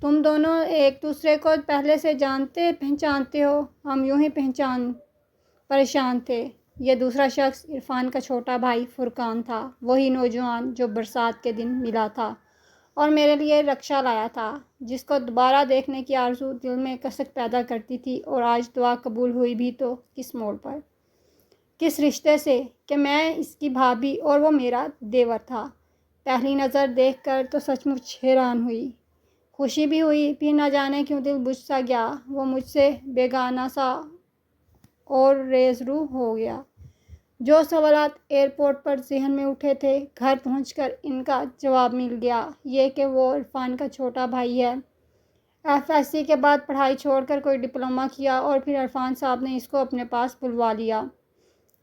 تم دونوں ایک دوسرے کو پہلے سے جانتے پہچانتے ہو؟ ہم یوں ہی پریشان تھے۔ یہ دوسرا شخص عرفان کا چھوٹا بھائی فرقان تھا، وہی نوجوان جو برسات کے دن ملا تھا اور میرے لیے رکشہ لایا تھا، جس کو دوبارہ دیکھنے کی آرزو دل میں کسک پیدا کرتی تھی۔ اور آج دعا قبول ہوئی بھی تو کس موڑ پر، کس رشتے سے، کہ میں اس کی بھابھی اور وہ میرا دیور تھا۔ پہلی نظر دیکھ کر تو سچ مچ حیران ہوئی، خوشی بھی ہوئی، پھر نہ جانے کیوں دل بجھ سا گیا۔ وہ مجھ سے بیگانہ سا اور ریز روح ہو گیا۔ جو سوالات ایئرپورٹ پر ذہن میں اٹھے تھے، گھر پہنچ کر ان کا جواب مل گیا، یہ کہ وہ عرفان کا چھوٹا بھائی ہے۔ FSC کے بعد پڑھائی چھوڑ کر کوئی ڈپلومہ کیا اور پھر عرفان صاحب نے اس کو اپنے پاس بلوا لیا۔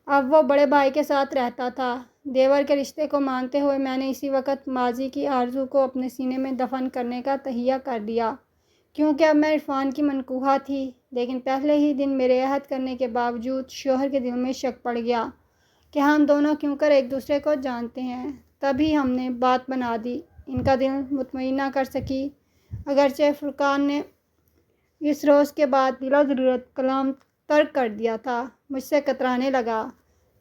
اب وہ بڑے بھائی کے ساتھ رہتا تھا۔ دیور کے رشتے کو مانتے ہوئے میں نے اسی وقت ماضی کی آرزو کو اپنے سینے میں دفن کرنے کا تہیہ کر لیا، کیونکہ اب میں عرفان کی منقوہہ تھی۔ لیکن پہلے ہی دن میرے عہد کرنے کے باوجود شوہر کے دل میں شک پڑ گیا کہ ہم دونوں کیوں کر ایک دوسرے کو جانتے ہیں۔ تبھی ہم نے بات بنا دی، ان کا دل مطمئن نہ کر سکی۔ اگرچہ فرقان نے اس روز کے بعد بلا ضرورت کلام ترک کر دیا تھا، مجھ سے کترانے لگا،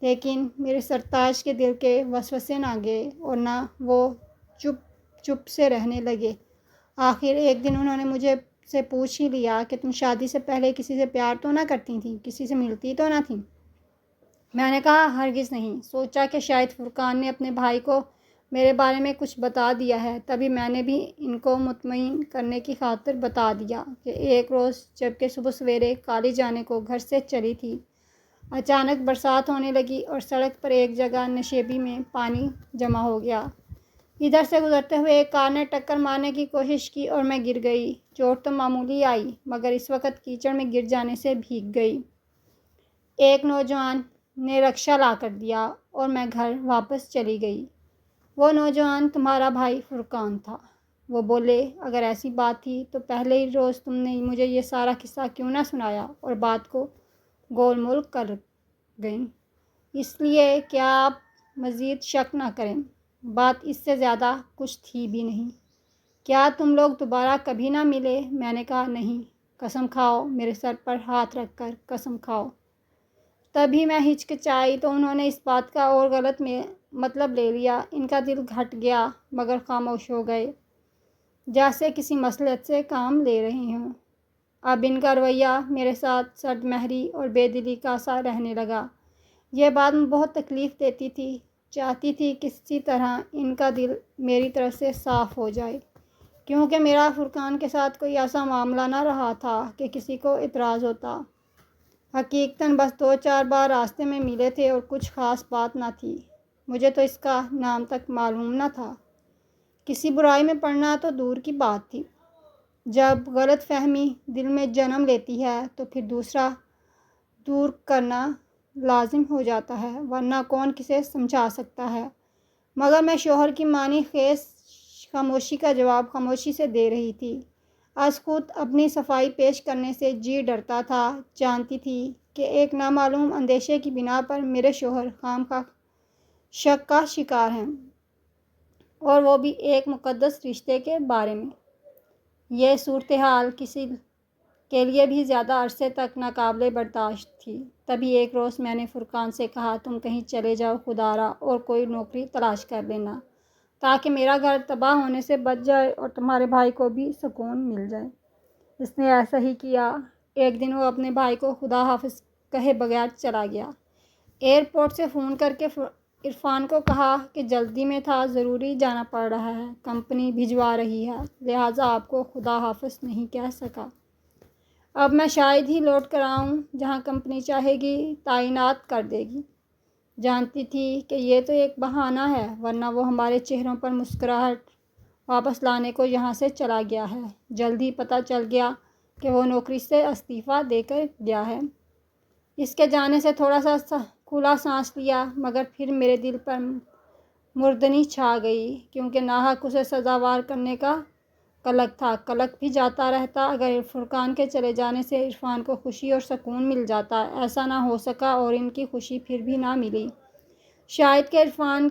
لیکن میرے سرتاج کے دل کے وسوسے نہ گئے اور نہ وہ چپ سے رہنے لگے۔ آخر ایک دن انہوں نے مجھے سے پوچھ ہی لیا کہ تم شادی سے پہلے کسی سے پیار تو نہ کرتی تھیں، کسی سے ملتی تو نہ تھیں؟ میں نے کہا ہرگز نہیں۔ سوچا کہ شاید فرقان نے اپنے بھائی کو میرے بارے میں کچھ بتا دیا ہے، تبھی میں نے بھی ان کو مطمئن کرنے کی خاطر بتا دیا کہ ایک روز جب کہ صبح سویرے کالج جانے کو گھر سے چلی تھی، اچانک برسات ہونے لگی اور سڑک پر ایک جگہ نشیبی میں پانی جمع ہو گیا۔ ادھر سے گزرتے ہوئے ایک کار نے ٹکر مارنے کی کوشش کی اور میں گر گئی۔ چوٹ تو معمولی آئی، مگر اس وقت کیچڑ میں گر جانے سے بھیگ گئی۔ ایک نوجوان نے رکشہ لا کر دیا اور میں گھر واپس چلی گئی۔ وہ نوجوان تمہارا بھائی فرقان تھا۔ وہ بولے، اگر ایسی بات تھی تو پہلے ہی روز تم نے مجھے یہ سارا قصہ کیوں نہ سنایا اور بات کو گول مول کر گئیں، اس لیے کہ آپ مزید شک نہ کریں۔ بات اس سے زیادہ کچھ تھی بھی نہیں۔ کیا تم لوگ دوبارہ کبھی نہ ملے؟ میں نے کہا نہیں۔ قسم کھاؤ، میرے سر پر ہاتھ رکھ کر قسم کھاؤ۔ تبھی میں ہچکچائی تو انہوں نے اس بات کا اور غلط مطلب لے لیا۔ ان کا دل گھٹ گیا مگر خاموش ہو گئے، جیسے کسی مصلحت سے کام لے رہے ہوں۔ اب ان کا رویہ میرے ساتھ سرد مہری اور بے دلی کا سا رہنے لگا۔ یہ بات بہت تکلیف دیتی تھی۔ چاہتی تھی کسی طرح ان کا دل میری طرف سے صاف ہو جائے، کیونکہ میرا فرقان کے ساتھ کوئی ایسا معاملہ نہ رہا تھا کہ کسی کو اعتراض ہوتا۔ حقیقتاً بس 2-4 بار راستے میں ملے تھے اور کچھ خاص بات نہ تھی۔ مجھے تو اس کا نام تک معلوم نہ تھا۔ کسی برائی میں پڑنا تو دور کی بات تھی۔ جب غلط فہمی دل میں جنم لیتی ہے تو پھر دوسرا دور کرنا لازم ہو جاتا ہے، ورنہ کون کسے سمجھا سکتا ہے۔ مگر میں شوہر کی معنی خیز خاموشی کا جواب خاموشی سے دے رہی تھی۔ از خود اپنی صفائی پیش کرنے سے جی ڈرتا تھا۔ جانتی تھی کہ ایک نامعلوم اندیشے کی بنا پر میرے شوہر خواہ شک کا شکار ہیں، اور وہ بھی ایک مقدس رشتے کے بارے میں۔ یہ صورتحال کسی کے لیے بھی زیادہ عرصے تک ناقابل برداشت تھی۔ تبھی ایک روز میں نے فرقان سے کہا، تم کہیں چلے جاؤ خدارا اور کوئی نوکری تلاش کر لینا، تاکہ میرا گھر تباہ ہونے سے بچ جائے اور تمہارے بھائی کو بھی سکون مل جائے۔ اس نے ایسا ہی کیا۔ ایک دن وہ اپنے بھائی کو خدا حافظ کہے بغیر چلا گیا۔ ایئرپورٹ سے فون کر کے عرفان کو کہا کہ جلدی میں تھا، ضروری جانا پڑ رہا ہے، کمپنی بھجوا رہی ہے، لہٰذا آپ کو خدا حافظ نہیں کہہ سکا۔ اب میں شاید ہی لوٹ کر آؤں، جہاں کمپنی چاہے گی تعینات کر دے گی۔ جانتی تھی کہ یہ تو ایک بہانہ ہے، ورنہ وہ ہمارے چہروں پر مسکراہٹ واپس لانے کو یہاں سے چلا گیا ہے۔ جلد ہی پتہ چل گیا کہ وہ نوکری سے استعفیٰ دے کر گیا ہے۔ اس کے جانے سے تھوڑا سا کھلا سانس لیا، مگر پھر میرے دل پر مردنی چھا گئی، کیونکہ ناحق اسے سزاوار کرنے کا قلق تھا۔ قلق بھی جاتا رہتا۔ اگر فرقان کے چلے جانے سے عرفان کو خوشی اور سکون مل جاتا، ایسا نہ ہو سکا اور ان کی خوشی پھر بھی نہ ملی۔ شاید کہ عرفان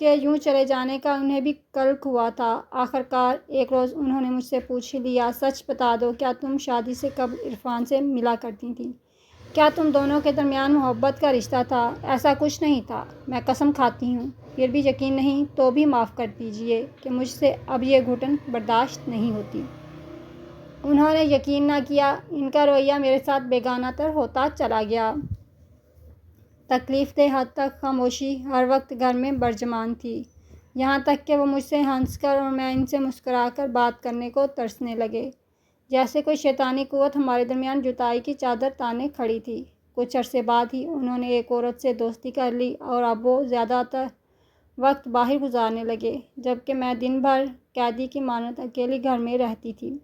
کہ یوں چلے جانے کا انہیں بھی کلک ہوا تھا۔ آخر کار ایک روز انہوں نے مجھ سے پوچھ لیا، سچ بتا دو، کیا تم شادی سے قبل عرفان سے ملا کرتی تھیں؟ کیا تم دونوں کے درمیان محبت کا رشتہ تھا؟ ایسا کچھ نہیں تھا، میں قسم کھاتی ہوں۔ پھر بھی یقین نہیں تو بھی معاف کر دیجیے کہ مجھ سے اب یہ گھٹن برداشت نہیں ہوتی۔ انہوں نے یقین نہ کیا۔ ان کا رویہ میرے ساتھ بیگانہ تر ہوتا چلا گیا۔ تکلیف دہ حد تک خاموشی ہر وقت گھر میں برجمان تھی، یہاں تک کہ وہ مجھ سے ہنس کر اور میں ان سے مسکرا کر بات کرنے کو ترسنے لگے، جیسے کوئی شیطانی قوت ہمارے درمیان جدائی کی چادر تانے کھڑی تھی۔ کچھ عرصے بعد ہی انہوں نے ایک عورت سے دوستی کر لی اور اب وہ زیادہ تر وقت باہر گزارنے لگے، جبکہ میں دن بھر قیدی کی مانند اکیلی گھر میں رہتی تھی۔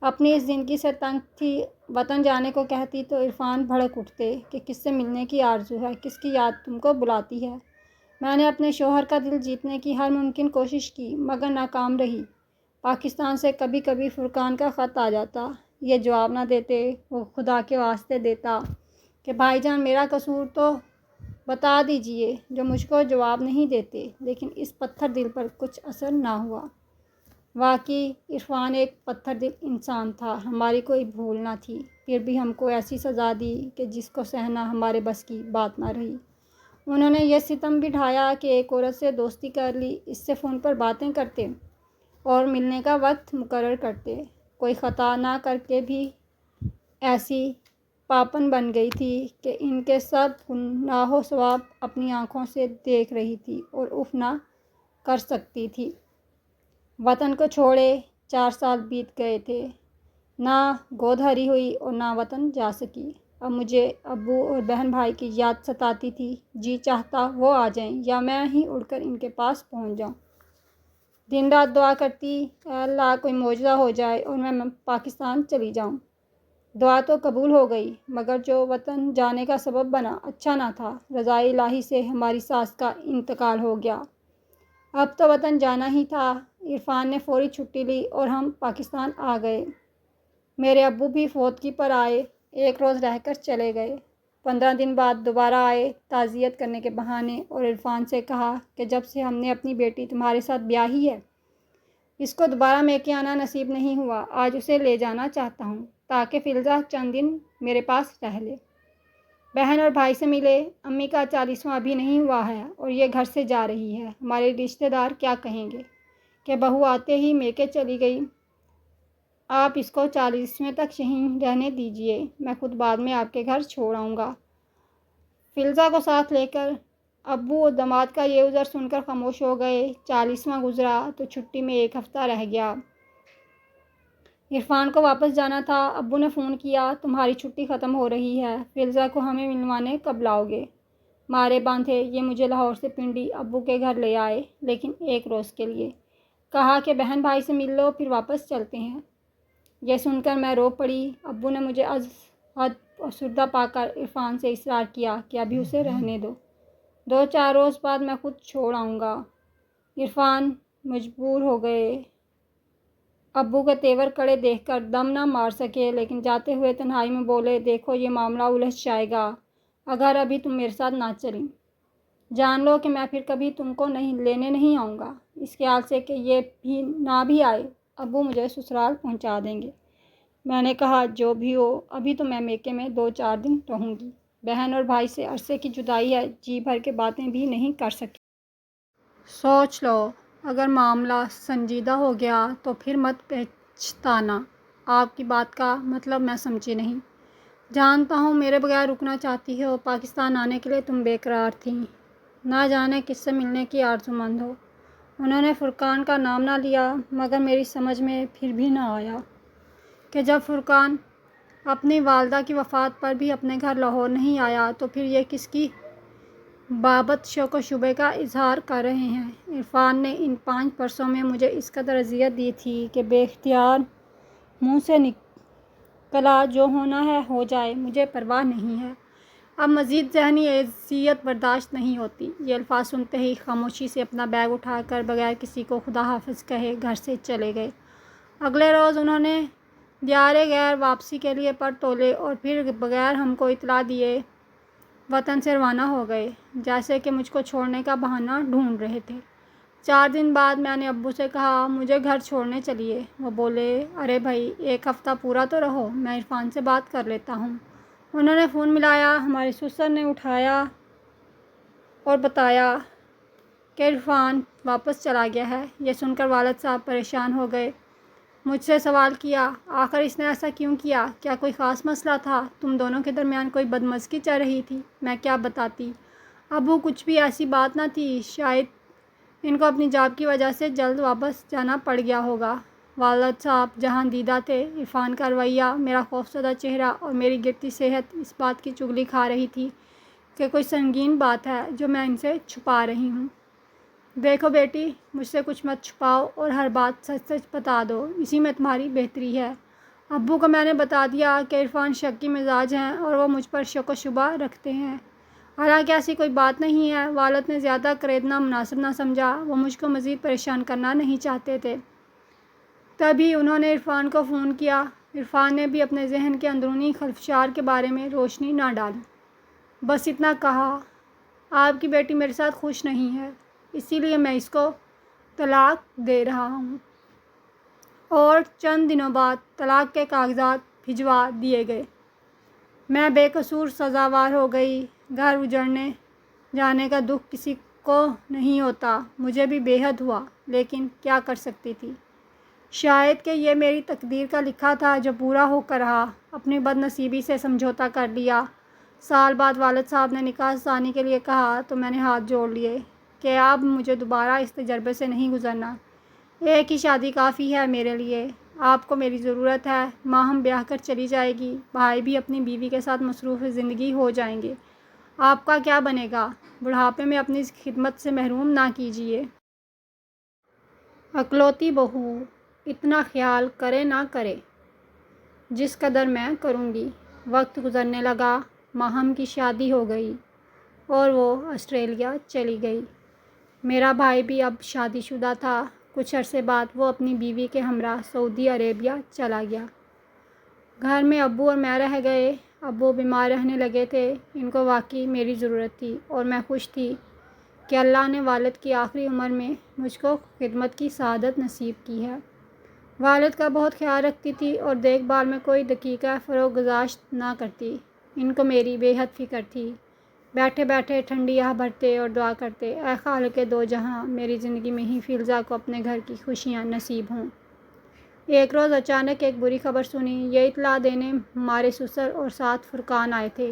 اپنی اس زندگی سے تنگ تھی، وطن جانے کو کہتی تو عرفان بھڑک اٹھتے کہ کس سے ملنے کی آرزو ہے، کس کی یاد تم کو بلاتی ہے۔ میں نے اپنے شوہر کا دل جیتنے کی ہر ممکن کوشش کی مگر ناکام رہی۔ پاکستان سے کبھی کبھی فرقان کا خط آ جاتا، یہ جواب نہ دیتے۔ وہ خدا کے واسطے دیتا کہ بھائی جان میرا قصور تو بتا دیجئے، جو مجھ کو جواب نہیں دیتے، لیکن اس پتھر دل پر کچھ اثر نہ ہوا۔ واقعی عرفان ایک پتھر دل انسان تھا، ہماری کوئی بھول نہ تھی، پھر بھی ہم کو ایسی سزا دی کہ جس کو سہنا ہمارے بس کی بات نہ رہی۔ انہوں نے یہ ستم بھی ڈھایا کہ ایک عورت سے دوستی کر لی، اس سے فون پر باتیں کرتے اور ملنے کا وقت مقرر کرتے۔ کوئی خطا نہ کر کے بھی ایسی پاپن بن گئی تھی کہ ان کے سب گناہ و ثواب اپنی آنکھوں سے دیکھ رہی تھی اور اف نہ کر سکتی تھی۔ وطن کو چھوڑے 4 سال بیت گئے تھے، نہ گود ہری ہوئی اور نہ وطن جا سکی۔ اب مجھے ابو اور بہن بھائی کی یاد ستاتی تھی، جی چاہتا وہ آ جائیں یا میں ہی اڑ کر ان کے پاس پہنچ جاؤں۔ دن رات دعا کرتی، اے اللہ کوئی معجزہ ہو جائے اور میں پاکستان چلی جاؤں۔ دعا تو قبول ہو گئی، مگر جو وطن جانے کا سبب بنا اچھا نہ تھا۔ رضا الہی سے ہماری ساس کا انتقال ہو گیا، اب تو وطن جانا ہی تھا۔ عرفان نے فوری چھٹی لی اور ہم پاکستان آ گئے۔ میرے ابو بھی فوتگی پر آئے، ایک روز رہ کر چلے گئے۔ 15 دن بعد دوبارہ آئے تعزیت کرنے کے بہانے، اور عرفان سے کہا کہ جب سے ہم نے اپنی بیٹی تمہارے ساتھ بیاہی ہے، اس کو دوبارہ میکے آنا نصیب نہیں ہوا، آج اسے لے جانا چاہتا ہوں تاکہ فلزہ چند دن میرے پاس رہ لے۔ بہن اور بھائی سے ملے، امی کا 40واں ابھی نہیں ہوا ہے اور یہ گھر سے جا رہی ہے، ہمارے رشتہ دار کیا کہیں گے کہ بہو آتے ہی میکے چلی گئی۔ آپ اس کو 40ویں تک یہیں رہنے دیجئے، میں خود بعد میں آپ کے گھر چھوڑ آؤں گا۔ فلزہ کو ساتھ لے کر ابو اور داماد کا یہ عذر سن کر خاموش ہو گئے۔ 40واں گزرا تو چھٹی میں 1 ہفتہ رہ گیا۔ عرفان کو واپس جانا تھا۔ ابو نے فون کیا، تمہاری چھٹی ختم ہو رہی ہے، فلزہ کو ہمیں ملوانے کب لاؤ گے؟ مارے باندھے یہ مجھے لاہور سے پنڈی ابو کے گھر لے آئے، لیکن 1 روز کے لیے۔ کہا کہ بہن بھائی سے مل لو پھر واپس چلتے ہیں۔ یہ سن کر میں رو پڑی۔ ابو نے مجھے از حد افسردہ پا کر عرفان سے اصرار کیا کہ ابھی اسے رہنے دو، 2-4 روز بعد میں خود چھوڑ آؤں گا۔ عرفان مجبور ہو گئے۔ ابو کے تیور کڑے دیکھ کر دم نہ مار سکے، لیکن جاتے ہوئے تنہائی میں بولے، دیکھو یہ معاملہ الجھ جائے گا اگر ابھی تم میرے ساتھ نہ چلیں۔ جان لو کہ میں پھر کبھی تم کو لینے نہیں آؤں گا، اس خیال سے کہ یہ بھی نہ بھی آئے ابو مجھے سسرال پہنچا دیں گے۔ میں نے کہا جو بھی ہو، ابھی تو میں میکے میں 2-4 دن رہوں گی، بہن اور بھائی سے عرصے کی جدائی ہے، جی بھر کے باتیں بھی نہیں کر سکی۔ سوچ لو، اگر معاملہ سنجیدہ ہو گیا تو پھر مت پچھتانا۔ آپ کی بات کا مطلب میں سمجھی نہیں۔ جانتا ہوں میرے بغیر رکنا چاہتی ہو، پاکستان آنے کے لیے تم بے قرار تھیں، نہ جانے کس سے ملنے کی آرزومند ہو۔ انہوں نے فرقان کا نام نہ لیا، مگر میری سمجھ میں پھر بھی نہ آیا کہ جب فرقان اپنی والدہ کی وفات پر بھی اپنے گھر لاہور نہیں آیا تو پھر یہ کس کی بابت شک و شبے کا اظہار کر رہے ہیں۔ عرفان نے ان 5 برسوں میں مجھے اس قدر اذیت دی تھی کہ بے اختیار منہ سے نکلا جو ہونا ہے ہو جائے، مجھے پرواہ نہیں ہے، اب مزید ذہنی اذیت برداشت نہیں ہوتی۔ یہ الفاظ سنتے ہی خاموشی سے اپنا بیگ اٹھا کر بغیر کسی کو خدا حافظ کہے گھر سے چلے گئے۔ اگلے روز انہوں نے دیار غیر واپسی کے لیے پر تولے اور پھر بغیر ہم کو اطلاع دیے وطن سے روانہ ہو گئے، جیسے کہ مجھ کو چھوڑنے کا بہانہ ڈھونڈ رہے تھے۔ 4 دن بعد میں نے ابو سے کہا مجھے گھر چھوڑنے چلیے۔ وہ بولے ارے بھائی 1 ہفتہ پورا تو رہو، میں عرفان سے بات کر لیتا ہوں۔ انہوں نے فون ملایا، ہمارے سسر نے اٹھایا اور بتایا کہ عرفان واپس چلا گیا ہے۔ یہ سن کر والد صاحب پریشان ہو گئے۔ مجھ سے سوال کیا آخر اس نے ایسا کیوں کیا؟ کیا کوئی خاص مسئلہ تھا؟ تم دونوں کے درمیان کوئی بدمزگی چل رہی تھی؟ میں کیا بتاتی ابو، کچھ بھی ایسی بات نہ تھی، شاید ان کو اپنی جاب کی وجہ سے جلد واپس جانا پڑ گیا ہوگا۔ والد صاحب جہاں دیدہ تھے، عرفان کا رویہ، میرا خوفزدہ چہرہ اور میری گرتی صحت اس بات کی چغلی کھا رہی تھی کہ کوئی سنگین بات ہے جو میں ان سے چھپا رہی ہوں۔ دیکھو بیٹی، مجھ سے کچھ مت چھپاؤ اور ہر بات سچ سچ بتا دو، اسی میں تمہاری بہتری ہے۔ ابو کو میں نے بتا دیا کہ عرفان شکی مزاج ہیں اور وہ مجھ پر شک و شبہ رکھتے ہیں، حالانکہ ایسی کوئی بات نہیں ہے۔ والد نے زیادہ کریدنا مناسب نہ سمجھا، وہ مجھ کو مزید پریشان کرنا نہیں چاہتے تھے۔ تبھی انہوں نے عرفان کو فون کیا۔ عرفان نے بھی اپنے ذہن کے اندرونی خلفشار کے بارے میں روشنی نہ ڈالی، بس اتنا کہا آپ کی بیٹی میرے ساتھ خوش نہیں ہے، اسی لیے میں اس کو طلاق دے رہا ہوں۔ اور چند دنوں بعد طلاق کے کاغذات بھجوا دیے گئے۔ میں بے قصور سزاوار ہو گئی۔ گھر اجڑنے جانے کا دکھ کسی کو نہیں ہوتا، مجھے بھی بے حد ہوا، لیکن کیا کر سکتی تھی؟ شاید کہ یہ میری تقدیر کا لکھا تھا جو پورا ہو کر رہا۔ اپنی بد نصیبی سے سمجھوتا کر لیا۔ سال بعد والد صاحب نے نکاح ثانی کے لیے کہا تو میں نے ہاتھ جوڑ لیے کہ اب مجھے دوبارہ اس تجربے سے نہیں گزرنا۔ ایک ہی شادی کافی ہے میرے لیے۔ آپ کو میری ضرورت ہے، ماں ہم بیاہ کر چلی جائے گی، بھائی بھی اپنی بیوی کے ساتھ مصروف زندگی ہو جائیں گے، آپ کا کیا بنے گا؟ بڑھاپے میں اپنی خدمت سے محروم نہ کیجیے۔ اکلوتی بہو، اتنا خیال کرے نہ کرے جس قدر میں کروں گی۔ وقت گزرنے لگا، ماہم کی شادی ہو گئی اور وہ آسٹریلیا چلی گئی۔ میرا بھائی بھی اب شادی شدہ تھا۔ کچھ عرصے بعد وہ اپنی بیوی کے ہمراہ سعودی عربیہ چلا گیا۔ گھر میں ابو اور میں رہ گئے۔ ابو بیمار رہنے لگے تھے، ان کو واقعی میری ضرورت تھی اور میں خوش تھی کہ اللہ نے والد کی آخری عمر میں مجھ کو خدمت کی سعادت نصیب کی ہے۔ والد کا بہت خیال رکھتی تھی اور دیکھ بھال میں کوئی دقیقہ فروغ گزاشت نہ کرتی۔ ان کو میری بے حد فکر تھی۔ بیٹھے بیٹھے ٹھنڈی آہ بھرتے اور دعا کرتے، اے خالق دو جہاں، میری زندگی میں ہی فلزا کو اپنے گھر کی خوشیاں نصیب ہوں۔ ایک روز اچانک ایک بری خبر سنی۔ یہ اطلاع دینے ہمارے سسر اور ساتھ فرقان آئے تھے۔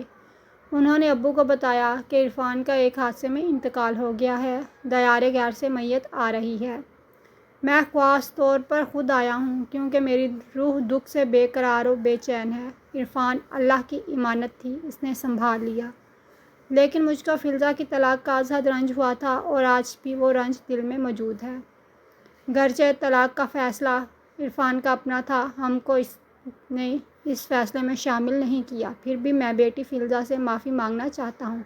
انہوں نے ابو کو بتایا کہ عرفان کا ایک حادثے میں انتقال ہو گیا ہے، دیار غیر سے میت آ رہی ہے۔ میں خاص طور پر خود آیا ہوں کیونکہ میری روح دکھ سے بے قرار و بے چین ہے۔ عرفان اللہ کی امانت تھی، اس نے سنبھال لیا، لیکن مجھ کو فلزا کی طلاق کا ازحد رنج ہوا تھا اور آج بھی وہ رنج دل میں موجود ہے۔ گرچہ طلاق کا فیصلہ عرفان کا اپنا تھا، ہم کو اس نے اس فیصلے میں شامل نہیں کیا، پھر بھی میں بیٹی فلزا سے معافی مانگنا چاہتا ہوں۔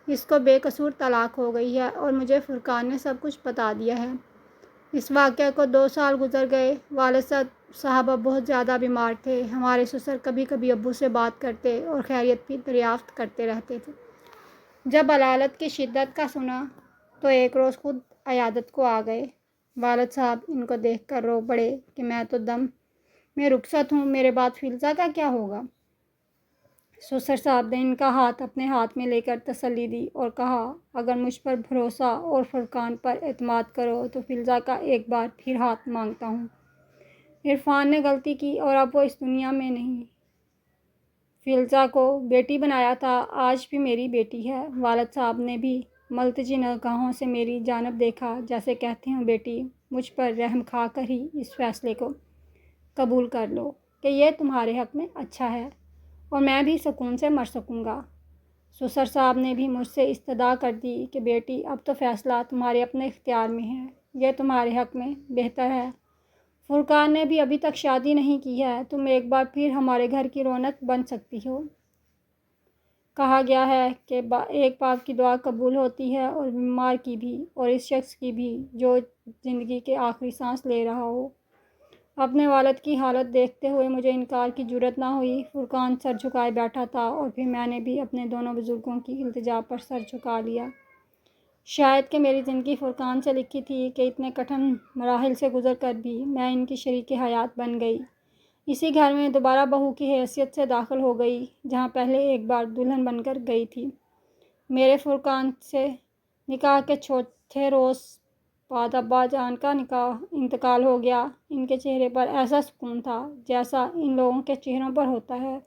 اس کو بے قصور طلاق ہو گئی ہے اور مجھے فرقان نے سب کچھ بتا دیا ہے۔ اس واقعے کو 2 سال گزر گئے۔ والد صاحب اب بہت زیادہ بیمار تھے۔ ہمارے سسر کبھی کبھی ابو سے بات کرتے اور خیریت بھی دریافت کرتے رہتے تھے۔ جب علالت کی شدت کا سنا تو ایک روز خود عیادت کو آ گئے۔ والد صاحب ان کو دیکھ کر رو پڑے کہ میں تو دم میں رخصت ہوں، میرے بعد فلزا کا کیا ہوگا؟ سسر صاحب نے ان کا ہاتھ اپنے ہاتھ میں لے کر تسلی دی اور کہا اگر مجھ پر بھروسہ اور فرقان پر اعتماد کرو تو فلزا کا ایک بار پھر ہاتھ مانگتا ہوں۔ عرفان نے غلطی کی اور اب وہ اس دنیا میں نہیں۔ فلزا کو بیٹی بنایا تھا، آج بھی میری بیٹی ہے۔ والد صاحب نے بھی ملتجی نگاہوں سے میری جانب دیکھا، جیسے کہتے ہوں بیٹی مجھ پر رحم کھا کر ہی اس فیصلے کو قبول کر لو کہ یہ تمہارے حق میں اچھا ہے اور میں بھی سکون سے مر سکوں گا۔ سسر صاحب نے بھی مجھ سے استدعا کر دی کہ بیٹی اب تو فیصلہ تمہارے اپنے اختیار میں ہے، یہ تمہارے حق میں بہتر ہے۔ فرقان نے بھی ابھی تک شادی نہیں کی ہے، تم ایک بار پھر ہمارے گھر کی رونق بن سکتی ہو۔ کہا گیا ہے کہ ایک باپ کی دعا قبول ہوتی ہے اور بیمار کی بھی اور اس شخص کی بھی جو زندگی کے آخری سانس لے رہا ہو۔ اپنے والد کی حالت دیکھتے ہوئے مجھے انکار کی جرأت نہ ہوئی۔ فرقان سر جھکائے بیٹھا تھا اور پھر میں نے بھی اپنے دونوں بزرگوں کی التجا پر سر جھکا لیا۔ شاید کہ میری زندگی فرقان سے لکھی تھی کہ اتنے کٹھن مراحل سے گزر کر بھی میں ان کی شریک حیات بن گئی، اسی گھر میں دوبارہ بہو کی حیثیت سے داخل ہو گئی جہاں پہلے ایک بار دلہن بن کر گئی تھی۔ میرے فرقان سے نکاح کے چوتھے روز بعد ابا جان کا انتقال ہو گیا۔ ان کے چہرے پر ایسا سکون تھا جیسا ان لوگوں کے چہروں پر ہوتا ہے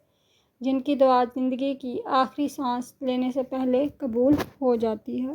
جن کی دعا زندگی کی آخری سانس لینے سے پہلے قبول ہو جاتی ہے۔